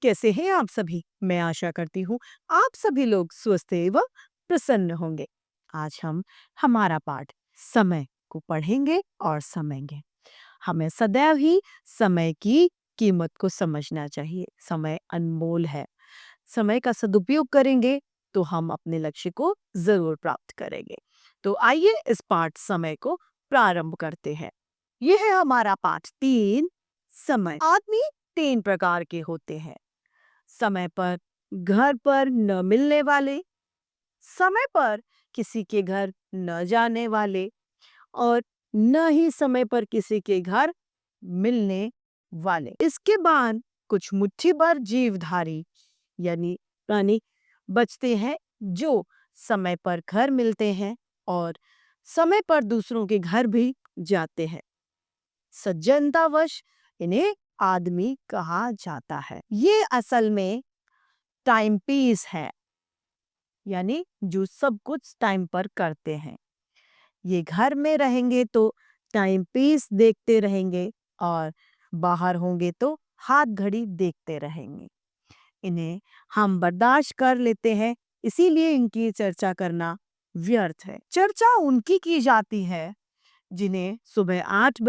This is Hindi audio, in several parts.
कैसे हैं आप सभी? मैं आशा करती हूँ आप सभी लोग स्वस्थ एवं प्रसन्न होंगे। आज हम हमारा पाठ समय को पढ़ेंगे और समझेंगे। हमें सदैव ही समय की कीमत को समझना चाहिए। समय अनमोल है। समय का सदुपयोग करेंगे तो हम अपने लक्ष्य को जरूर प्राप्त करेंगे। तो आइए इस पाठ समय को प्रारंभ करते हैं। यह है हमारा पाठ 3 समय। आदमी 3 प्रकार के होते हैं। समय पर घर पर न मिलने वाले, समय पर किसी के घर न जाने वाले और न ही समय पर किसी के घर मिलने वाले। इसके बाद कुछ मुट्ठी भर जीवधारी यानी प्राणी बचते हैं जो समय पर घर मिलते हैं और समय पर दूसरों के घर भी जाते हैं। सज्जनतावश इन्हें आदमी कहा जाता है। ये असल में टाइम पीस है, यानी जो सब कुछ टाइम पर करते हैं। ये घर में रहेंगे तो टाइम पीस देखते रहेंगे और बाहर होंगे तो हाथ घड़ी देखते रहेंगे। इन्हें हम बर्दाश्त कर लेते हैं, इसीलिए इनकी चर्चा करना व्यर्थ है। चर्चा उनकी की जाती है जिन्हें सुबह 8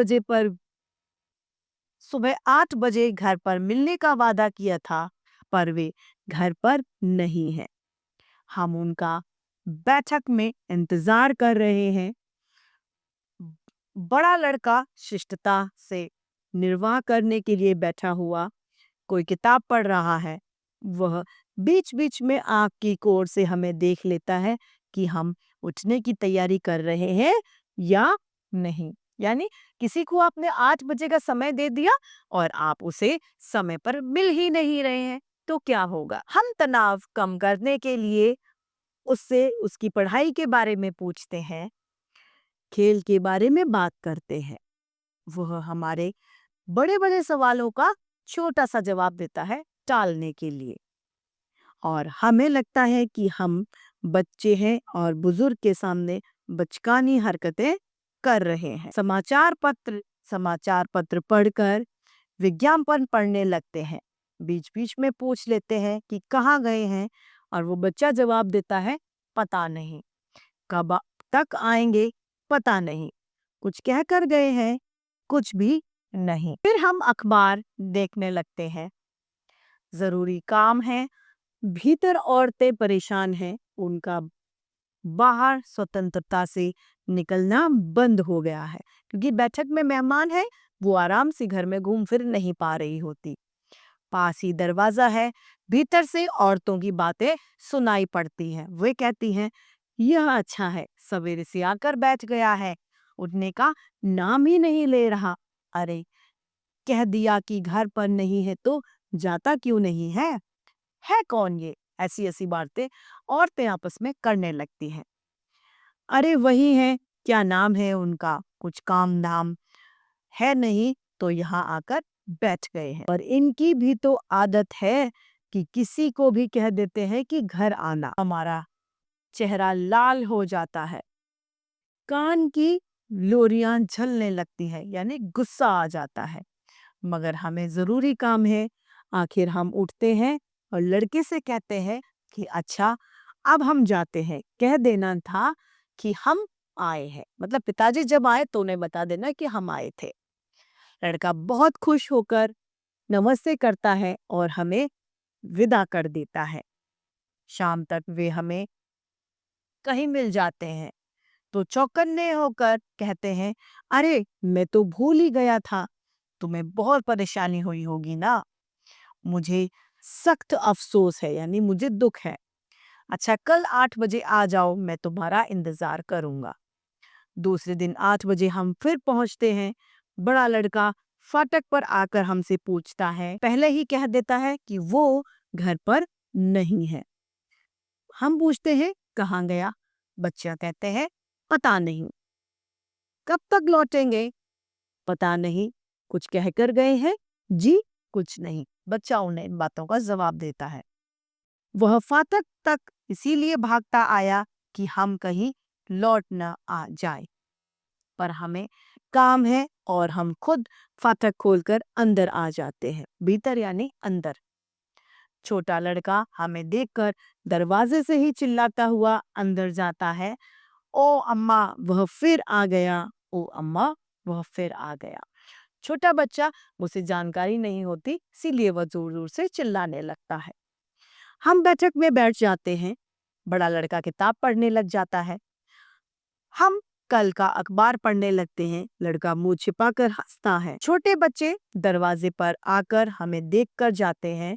बजे घर पर मिलने का वादा किया था, पर वे घर पर नहीं है। हम उनका बैठक में इंतजार कर रहे हैं। बड़ा लड़का शिष्टता से निर्वाह करने के लिए बैठा हुआ कोई किताब पढ़ रहा है। वह बीच-बीच में आँख की कोर से हमें देख लेता है कि हम उठने की तैयारी कर रहे हैं या नहीं। यानी किसी को आपने 8 बजे का समय दे दिया और आप उसे समय पर मिल ही नहीं रहे हैं, तो क्या होगा? हम तनाव कम करने के लिए उससे उसकी पढ़ाई के बारे में पूछते हैं, खेल के बारे में बात करते हैं। वह हमारे बड़े-बड़े सवालों का छोटा-सा जवाब देता है टालने के लिए। और हमें लगता है कि हम बच्चे हैं और बुजुर्ग के सामने बचकानी हरकतें कर रहे हैं। समाचार पत्र पढ़कर विज्ञापन पढ़ने लगते हैं। बीच-बीच में पूछ लेते हैं कि कहाँ गए हैं और वो बच्चा जवाब देता है पता नहीं। कब तक आएंगे पता नहीं। कुछ कह कर गए हैं, कुछ भी नहीं। फिर हम अखबार देखने लगते हैं। जरूरी काम है। भीतर औरतें परेशान हैं, उनका बाहर स्वतंत्रता से निकलना बंद हो गया है क्योंकि बैठक में मेहमान है, वो आराम से घर में घूम फिर नहीं पा रही होती। पास ही दरवाजा है, भीतर से औरतों की बातें सुनाई पड़ती हैं। वे कहती हैं यह अच्छा है, सवेरे से आकर बैठ गया है, उठने का नाम ही नहीं ले रहा। अरे, कह दिया कि घर पर नहीं है तो जाता क्यों नहीं है कौन ये? ऐसी ऐसी बातें औरतें आपस में करने लगती हैं। अरे वही है, क्या नाम है उनका, कुछ काम धाम है नहीं तो यहाँ आकर बैठ गए हैं। और इनकी भी तो आदत है कि किसी को भी कह देते हैं कि घर आना। हमारा चेहरा लाल हो जाता है, कान की लोरियां झलने लगती है, यानी गुस्सा आ जाता है। मगर हमें जरूरी काम है, आखिर हम उठते हैं और लड़के से कहते हैं कि अच्छा अब हम जाते हैं, कह देना था कि हम आए हैं। मतलब पिताजी जब आए तो उन्हें बता देना कि हम आए थे। लड़का बहुत खुश होकर नमस्ते करता है और हमें विदा कर देता है। शाम तक वे हमें कहीं मिल जाते हैं तो चौकन्ने होकर कहते हैं अरे मैं तो भूल ही गया था, तुम्हें बहुत परेशानी हुई होगी ना, मुझे सख्त अफसोस है, यानी मुझे दुख है। अच्छा कल 8 बजे आ जाओ, मैं तुम्हारा इंतजार करूंगा। दूसरे दिन 8 बजे हम फिर पहुंचते हैं। बड़ा लड़का फाटक पर आकर हमसे पूछता है, पहले ही कह देता है कि वो घर पर नहीं है। हम पूछते हैं कहाँ गया? बच्चा कहते हैं पता नहीं। कब तक लौटेंगे? पता नहीं। कुछ कहकर गए हैं? जी कुछ नहीं। बच्चा उन्हें इन बातों का जवाब देता है। वह फाटक तक इसीलिए भागता आया कि हम कहीं लौट न आ जाए, पर हमें काम है और हम खुद फाटक खोलकर अंदर आ जाते हैं। भीतर यानी अंदर। छोटा लड़का हमें देखकर दरवाजे से ही चिल्लाता हुआ अंदर जाता है। ओ अम्मा वह फिर आ गया, ओ अम्मा वह फिर आ गया। छोटा बच्चा, उसे जानकारी नहीं होती, इसीलिए वह जोर जोर से चिल्लाने लगता है। हम बैठक में बैठ जाते हैं। बड़ा लड़का किताब पढ़ने लग जाता है। हम कल का अखबार पढ़ने लगते हैं। लड़का मुंह छिपाकर हंसता है। छोटे बच्चे दरवाजे पर आकर हमें देखकर जाते हैं।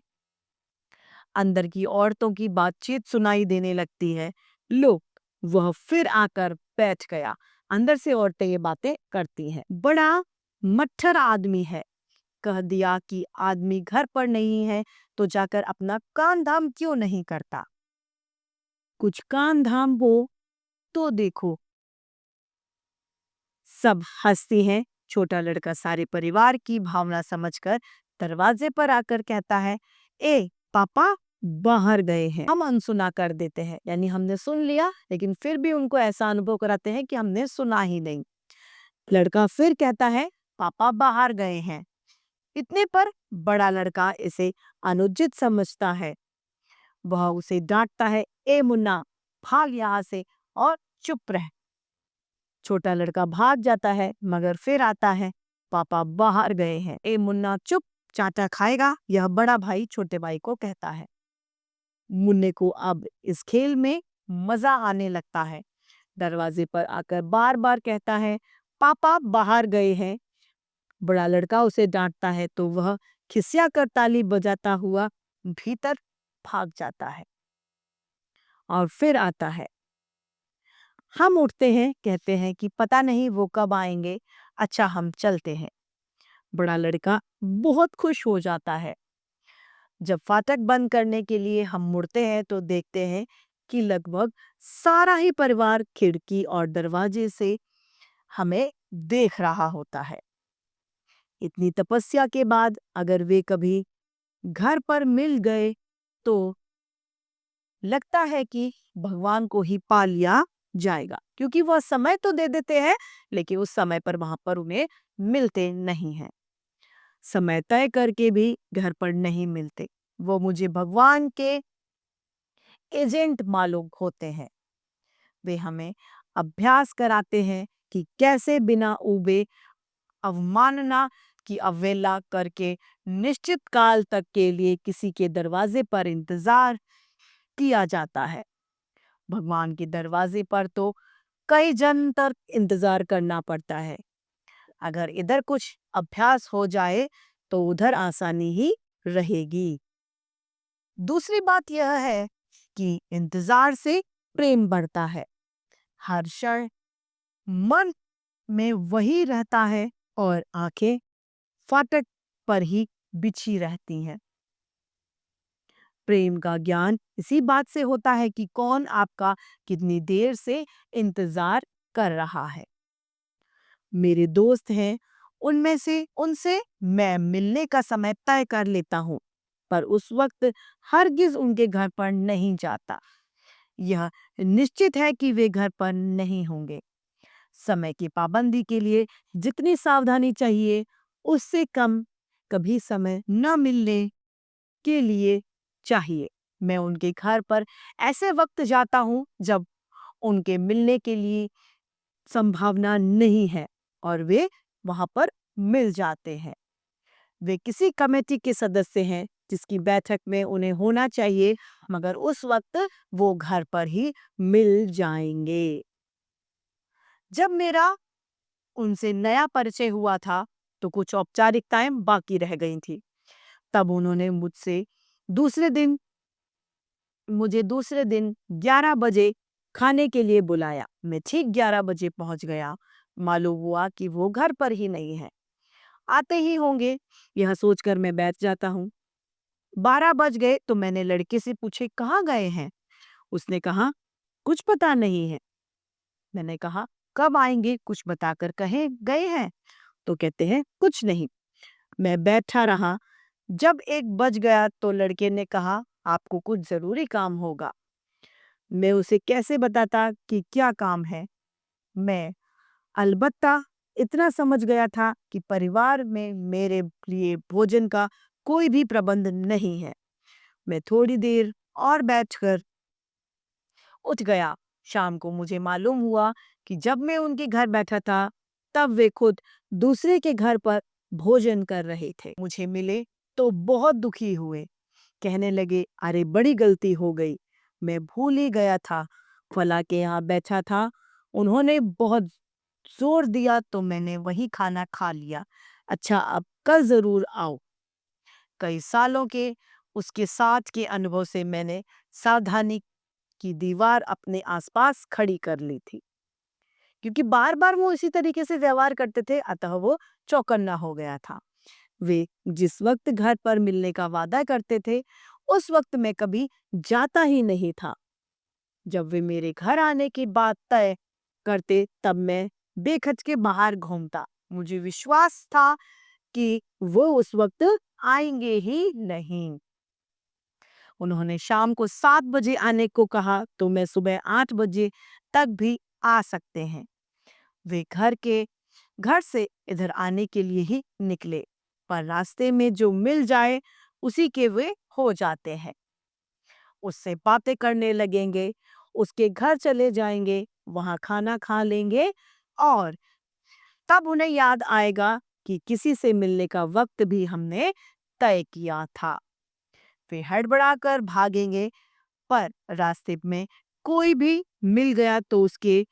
अंदर की औरतों की बातचीत सुनाई देने लगती है। लो, वह फिर आकर बैठ गया। अंदर से औरतें ये बातें करती हैं। बड़ा मट्ठर आदमी है, कह दिया कि आदमी घर पर नहीं है तो जाकर अपना काम धाम क्यों नहीं करता। कुछ काम धाम हो तो देखो। सब हंसती हैं। छोटा लड़का सारे परिवार की भावना समझकर दरवाजे पर आकर कहता है, ए पापा बाहर गए हैं। हम अनसुना कर देते हैं, यानी हमने सुन लिया लेकिन फिर भी उनको ऐसा अनुभव कराते हैं कि हमने सुना ही नहीं। लड़का फिर कहता है, पापा बाहर गए हैं। इतने पर बड़ा लड़का इसे अनुचित समझता है। वह उसे डांटता है, ए मुन्ना भाग यहाँ से और चुप रह। छोटा लड़का भाग जाता है मगर फिर आता है, पापा बाहर गए हैं। ए मुन्ना चुप, चाटा खाएगा, यह बड़ा भाई छोटे भाई को कहता है। मुन्ने को अब इस खेल में मजा आने लगता है। दरवाजे पर आकर बार बार कहता है, पापा बाहर गए हैं। बड़ा लड़का उसे डांटता है तो वह खिसिया कर ताली बजाता हुआ भीतर भाग जाता है और फिर आता है। हम उठते हैं, कहते हैं कि पता नहीं वो कब आएंगे, अच्छा हम चलते हैं। बड़ा लड़का बहुत खुश हो जाता है। जब फाटक बंद करने के लिए हम मुड़ते हैं तो देखते हैं कि लगभग सारा ही परिवार खिड़की और दरवाजे से हमें देख रहा होता है। इतनी तपस्या के बाद अगर वे कभी घर पर मिल गए तो लगता है कि भगवान को ही पा लिया जाएगा, क्योंकि वह समय तो दे देते हैं लेकिन उस समय पर वहां पर उन्हें मिलते नहीं हैं। समय तय करके भी घर पर नहीं मिलते। वो मुझे भगवान के एजेंट मालूम होते हैं। वे हमें अभ्यास कराते हैं कि कैसे बिना ऊबे अवमानना की अवहेला करके निश्चित काल तक के लिए किसी के दरवाजे पर इंतजार किया जाता है। भगवान के दरवाजे पर तो कई जन्म तक इंतजार करना पड़ता है। अगर इधर कुछ अभ्यास हो जाए तो उधर आसानी ही रहेगी। दूसरी बात यह है कि इंतजार से प्रेम बढ़ता है। हर क्षण मन में वही रहता है और आंखें फाटक पर ही बिछी रहती हैं। प्रेम का ज्ञान इसी बात से होता है कि कौन आपका कितनी देर से इंतजार कर रहा है। मेरे दोस्त हैं, उनमें से उनसे मैं मिलने का समय तय कर लेता हूँ, पर उस वक्त हरगिज उनके घर पर नहीं जाता। यह निश्चित है कि वे घर पर नहीं होंगे। समय की पाबंदी के लिए जितनी सावधानी चाहिए उससे कम कभी समय न मिलने के लिए चाहिए। मैं उनके घर पर ऐसे वक्त जाता हूँ जब उनके मिलने के लिए संभावना नहीं है और वे वहां पर मिल जाते हैं। वे किसी कमेटी के सदस्य हैं जिसकी बैठक में उन्हें होना चाहिए, मगर उस वक्त वो घर पर ही मिल जाएंगे। जब मेरा उनसे नया परिचय हुआ था तो कुछ औपचारिकताएं बाकी रह गई थी। तब उन्होंने मुझे दूसरे दिन 11 बजे खाने के लिए बुलाया। मैं ठीक 11 बजे पहुंच गया। मालूम हुआ कि वो घर पर ही नहीं है। आते ही होंगे, यह सोचकर मैं बैठ जाता हूँ। 12 बज गए तो मैंने लड़के से पूछे, कहाँ गए हैं? उसने कहा, कुछ पता नहीं है। मैंने कहा, कब आएंगे, कुछ बताकर कहे गए हैं? तो कहते हैं, कुछ नहीं। मैं बैठा रहा। जब 1 बज गया तो लड़के ने कहा, आपको कुछ जरूरी काम होगा। मैं उसे कैसे बताता कि क्या काम है? मैं अलबत्ता इतना समझ गया था कि परिवार में मेरे लिए भोजन का कोई भी प्रबंध नहीं है। मैं थोड़ी देर और बैठकर उठ गया। शाम को मुझे मालूम हुआ कि जब मैं उनके घर बैठा था, तब वे खुद दूसरे के घर पर भोजन कर रहे थे। मुझे मिले तो बहुत दुखी हुए। कहने लगे, अरे बड़ी गलती हो गई, मैं भूल ही गया था, फला के यहाँ बैठा था, उन्होंने बहुत जोर दिया तो मैंने वही खाना खा लिया। अच्छा, अब कल जरूर आओ। कई सालों के उसके साथ के अनुभव से मैंने सावधानी की दीवार अपने आसपास खड़ी कर ली थी, क्योंकि बार बार वो इसी तरीके से व्यवहार करते थे, अतः वो चौकन्ना हो गया था। वे जिस वक्त घर पर मिलने का वादा करते थे, उस वक्त मैं कभी जाता ही नहीं था। जब वे मेरे घर आने की बात तय करते, तब मैं बेखच के बाहर घूमता। मुझे विश्वास था कि वो उस वक्त आएंगे ही नहीं। उन्होंने शाम को 7 बजे आने को कहा तो मैं सुबह 8 बजे तक भी आ सकते हैं। वे घर से इधर आने के लिए ही निकले, पर रास्ते में जो मिल जाए उसी के वे हो जाते हैं। उससे बातें करने लगेंगे, उसके घर चले जाएंगे, वहां खाना खा लेंगे और तब उन्हें याद आएगा कि किसी से मिलने का वक्त भी हमने तय किया था। वे हड़बड़ाकर भागेंगे, पर रास्ते में कोई भी मिल गया तो उसके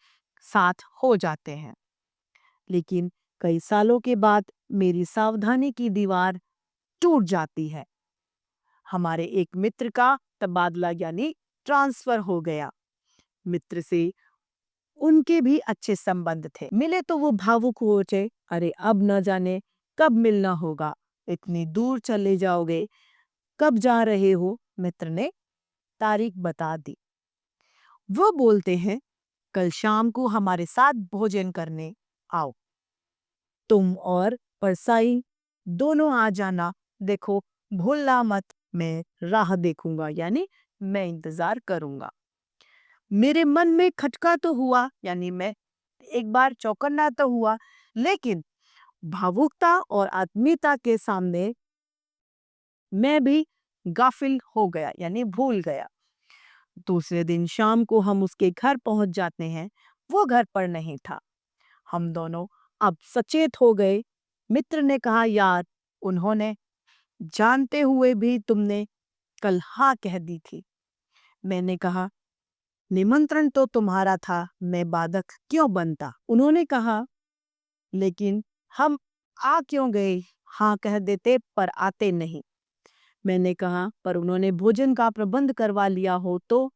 साथ हो जाते हैं। लेकिन कई सालों के बाद मेरी सावधानी की दीवार टूट जाती है। हमारे एक मित्र का तबादला यानी ट्रांसफर हो गया। मित्र से उनके भी अच्छे संबंध थे। मिले तो वो भावुक हो उठे, अरे अब न जाने कब मिलना होगा, इतनी दूर चले जाओगे, कब जा रहे हो? मित्र ने तारीख बता दी। वो बोलते हैं, कल शाम को हमारे साथ भोजन करने आओ, तुम और परसाई दोनों आ जाना, देखो भूलना मत, मैं राह देखूंगा यानी मैं इंतजार करूंगा। मेरे मन में खटका तो हुआ, यानी मैं एक बार चौकन्ना तो हुआ, लेकिन भावुकता और आत्मीयता के सामने मैं भी गाफिल हो गया यानी भूल गया। दूसरे दिन शाम को हम उसके घर पहुंच जाते हैं। वो घर पर नहीं था। हम दोनों अब सचेत हो गए। मित्र ने कहा, यार, उन्होंने जानते हुए भी तुमने कल हाँ कह दी थी। मैंने कहा, निमंत्रण तो तुम्हारा था, मैं बाधक क्यों बनता? उन्होंने कहा, लेकिन हम आ क्यों गए? हाँ कह देते पर आते नहीं। मैंने कहा, पर उन्होंने भोजन का प्रबंध करवा लिया हो तो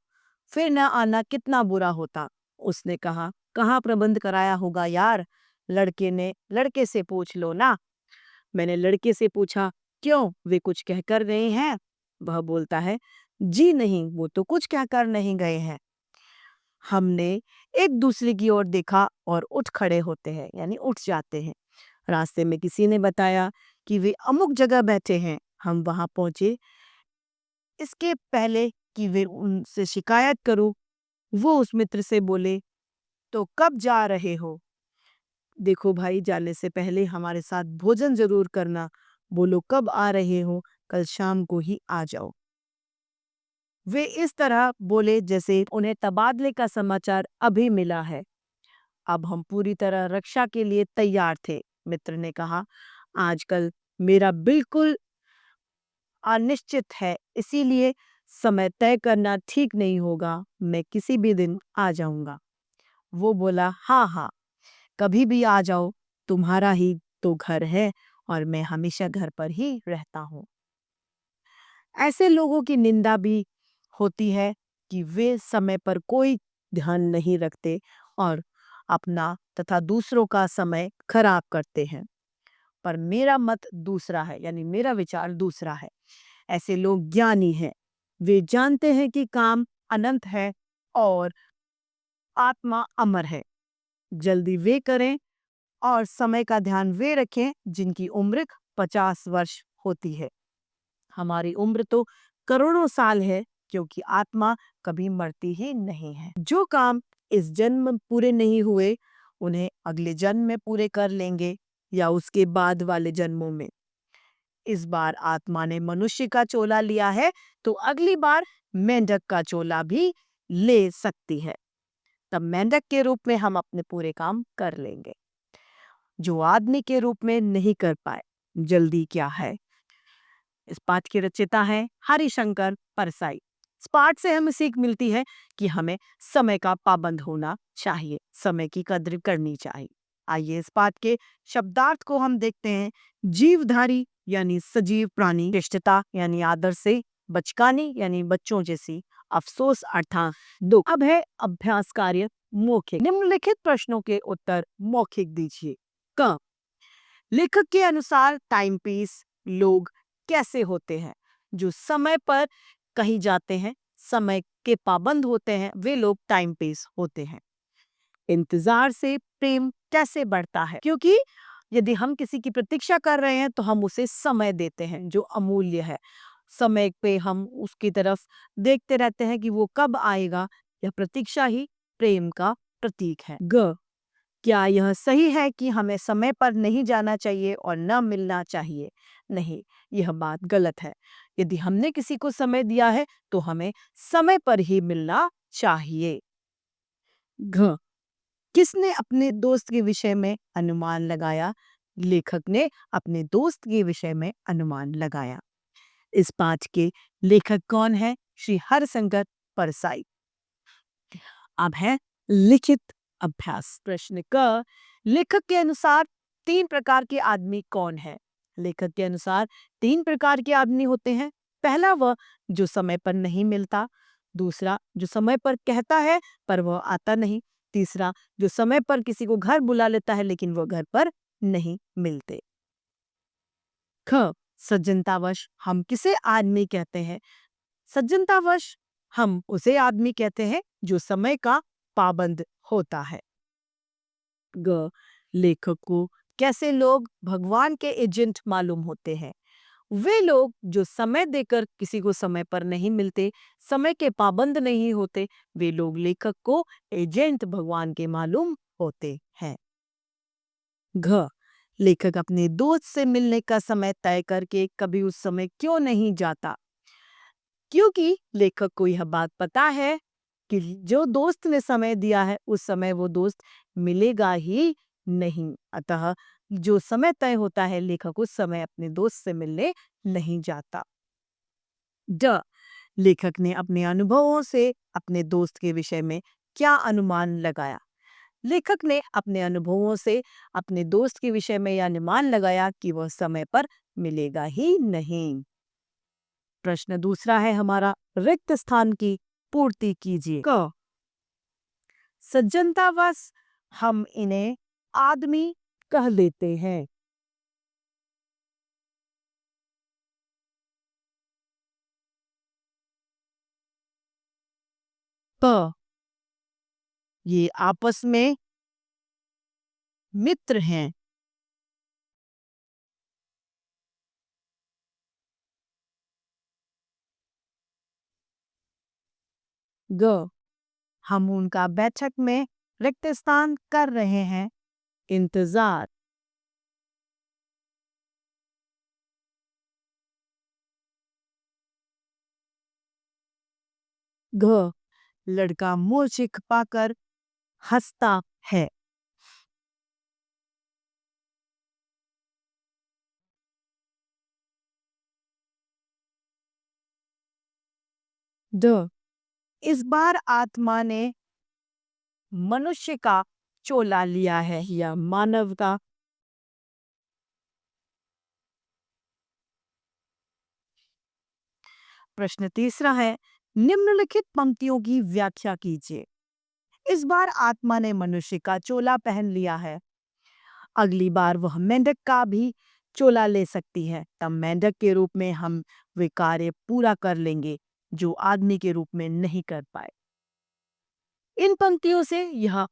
फिर न आना कितना बुरा होता। उसने कहा, कहाँ प्रबंध कराया होगा यार, लड़के से पूछ लो ना। मैंने लड़के से पूछा, क्यों, वे कुछ कहकर गए हैं? वह बोलता है, जी नहीं, वो तो कुछ कहकर नहीं गए हैं। हमने एक दूसरे की ओर देखा और उठ खड़े होते हैं यानी उठ जाते हैं। रास्ते में किसी ने बताया कि वे अमुक जगह बैठे हैं। हम वहां पहुंचे। इसके पहले कि वे उनसे शिकायत करूं, वो उस मित्र से बोले, तो कब जा रहे हो? देखो भाई, जाने से पहले हमारे साथ भोजन जरूर करना। बोलो कब आ रहे हो? कल शाम को ही आ जाओ। वे इस तरह बोले जैसे उन्हें तबादले का समाचार अभी मिला है। अब हम पूरी तरह रक्षा के लिए तैयार थे। मित्र ने कहा, आजकल मेरा बिल्कुल अनिश्चित है, इसीलिए समय तय करना ठीक नहीं होगा। मैं किसी भी दिन आ जाऊंगा। वो बोला, हाँ हाँ, कभी भी आ जाओ, तुम्हारा ही तो घर है और मैं हमेशा घर पर ही रहता हूँ। ऐसे लोगों की निंदा भी होती है कि वे समय पर कोई ध्यान नहीं रखते और अपना तथा दूसरों का समय खराब करते हैं। पर मेरा मत दूसरा है, यानी मेरा विचार दूसरा है। ऐसे लोग ज्ञानी हैं। वे जानते हैं कि काम अनंत है और आत्मा अमर है। जल्दी वे करें और समय का ध्यान वे रखें जिनकी उम्र 50 वर्ष होती है। हमारी उम्र तो करोड़ों साल है, क्योंकि आत्मा कभी मरती ही नहीं है। जो काम इस जन्म में पूरे नहीं हुए, उन्हें अगले जन्म में पूरे कर लेंगे या उसके बाद वाले जन्मों में। इस बार आत्मा ने मनुष्य का चोला लिया है तो अगली बार मेंढक का चोला भी ले सकती है। तब मेंढक के रूप में हम अपने पूरे काम कर लेंगे जो आदमी के रूप में नहीं कर पाए। जल्दी क्या है। इस पाठ के रचयिता हैं हरिशंकर परसाई। इस पाठ से हमें सीख मिलती है कि हमें समय का पाबंद होना चाहिए, समय की कद्र करनी चाहिए। आइए इस पाठ के शब्दार्थ को हम देखते हैं। जीवधारी यानी सजीव प्राणी, शिष्टता यानी आदर से, बचकानी यानी बच्चों जैसी, अफसोस अर्थात दुख। अब है अभ्यास कार्य मौखिक। निम्नलिखित प्रश्नों के उत्तर मौखिक दीजिए। क, लेखक के अनुसार टाइम पीस लोग कैसे होते हैं? जो समय पर कहीं जाते हैं, समय के पाबंद होते हैं, वे लोग टाइम पीस होते हैं। इंतजार से प्रेम कैसे बढ़ता है? क्योंकि यदि हम किसी की प्रतीक्षा कर रहे हैं तो हम उसे समय देते हैं जो अमूल्य है। समय पे हम उसकी तरफ देखते रहते हैं कि वो कब आएगा। यह प्रतीक्षा ही प्रेम का प्रतीक है। ग, क्या यह सही है कि हमें समय पर नहीं जाना चाहिए और न मिलना चाहिए? नहीं, यह बात गलत है। यदि हमने किसी को समय दिया है तो हमें समय पर ही मिलना चाहिए। घ, किसने अपने दोस्त के विषय में अनुमान लगाया? लेखक ने अपने दोस्त के विषय में अनुमान लगाया। इस पाठ के लेखक कौन है? श्री हरिशंकर परसाई। अब है लिखित अभ्यास। प्रश्न क, लेखक के अनुसार 3 प्रकार के आदमी कौन है? लेखक के अनुसार 3 प्रकार के आदमी होते हैं। पहला वह जो समय पर नहीं मिलता, दूसरा जो समय पर कहता है पर वह आता नहीं, तीसरा जो समय पर किसी को घर बुला लेता है लेकिन वह घर पर नहीं मिलते। ख, सज्जनतावश हम किसे आदमी कहते हैं? सज्जनतावश हम उसे आदमी कहते हैं जो समय का पाबंद होता है। ग, लेखक को कैसे लोग भगवान के एजेंट मालूम होते हैं? वे लोग जो समय देकर किसी को समय पर नहीं मिलते, समय के पाबंद नहीं होते, वे लोग लेखक को एजेंट भगवान के मालूम होते हैं। घ, लेखक अपने दोस्त से मिलने का समय तय करके कभी उस समय क्यों नहीं जाता? क्योंकि लेखक को यह बात पता है कि जो दोस्त ने समय दिया है उस समय वो दोस्त मिलेगा ही नहीं। अतः जो समय तय होता है लेखक उस समय अपने दोस्त से मिलने नहीं जाता। ड, लेखक ने अपने अनुभवों से अपने दोस्त के विषय में क्या अनुमान लगाया? लेखक ने अपने अनुभवों से अपने दोस्त के विषय में यह अनुमान लगाया कि वह समय पर मिलेगा ही नहीं। प्रश्न दूसरा है हमारा, रिक्त स्थान की पूर्ति कीजिए। क, सज्जनतावश हम इन्हें आदमी कह देते हैं। प, ये आपस में मित्र हैं। ग, हम उनका बैठक में रिक्त स्थान कर रहे हैं इंतजार। घ, लड़का मुंह छिपाकर हंसता है। ड, इस बार आत्मा ने मनुष्य का चोला लिया है या मानव का। प्रश्न तीसरा है, निम्नलिखित पंक्तियों की व्याख्या कीजिए। इस बार आत्मा ने मनुष्य का चोला पहन लिया है, अगली बार वह मेंढक का भी चोला ले सकती है। तब मेंढक के रूप में हम वे कार्य पूरा कर लेंगे जो आदमी के रूप में नहीं कर पाए। इन पंक्तियों से यह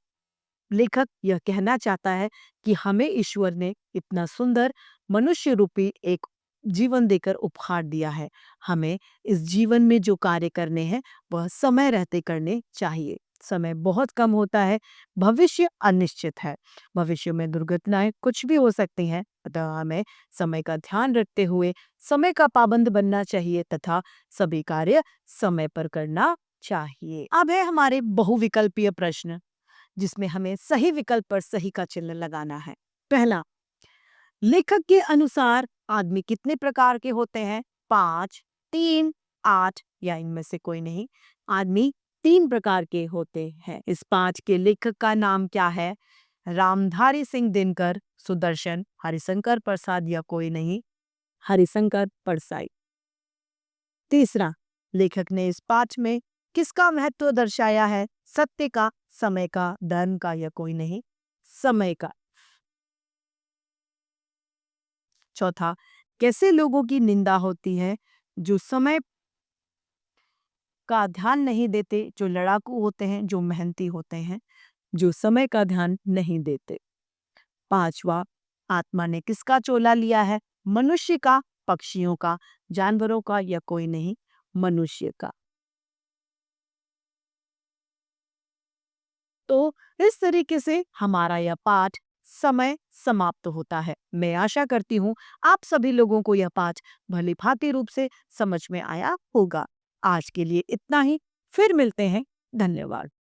लेखक यह कहना चाहता है कि हमें ईश्वर ने इतना सुंदर मनुष्य रूपी एक जीवन देकर उपहार दिया है। हमें इस जीवन में जो कार्य करने हैं वह समय रहते करने चाहिए। समय बहुत कम होता है, भविष्य अनिश्चित है। भविष्य में दुर्घटनाएं कुछ भी हो सकती हैं, अतः हमें समय का ध्यान रखते हुए समय का पाबंद बनना चाहिए तथा सभी कार्य समय पर करना चाहिए। अब है हमारे बहुविकल्पीय प्रश्न, जिसमें हमें सही विकल्प पर सही का चिन्ह लगाना है। पहला, लेखक के अनुसार आदमी कितने प्रकार के होते हैं? 5, 3, 8 या इनमें से कोई नहीं। आदमी 3 प्रकार के होते हैं। इस 5 के लेखक का नाम क्या है? रामधारी सिंह दिनकर, सुदर्शन, हरिशंकर प्रसाद या कोई नहीं, हरिशंकर परसाई। तीसरा, लेखक ने इस 5 में किसका महत्व दर्शाया है? सत्य का, समय का, धर्म का या कोई नहीं, समय का। चौथा, कैसे लोगों की निंदा होती है? जो समय का ध्यान नहीं देते, जो लड़ाकू होते हैं, जो मेहनती होते हैं, जो समय का ध्यान नहीं देते। पांचवा, आत्मा ने किसका चोला लिया है? मनुष्य का, पक्षियों का, जानवरों का या कोई नहीं, मनुष्य का। तो इस तरीके से हमारा यह पाठ समय समाप्त होता है। मैं आशा करती हूँ आप सभी लोगों को यह पाठ भली भांति रूप से समझ में आया होगा। आज के लिए इतना ही, फिर मिलते हैं। धन्यवाद।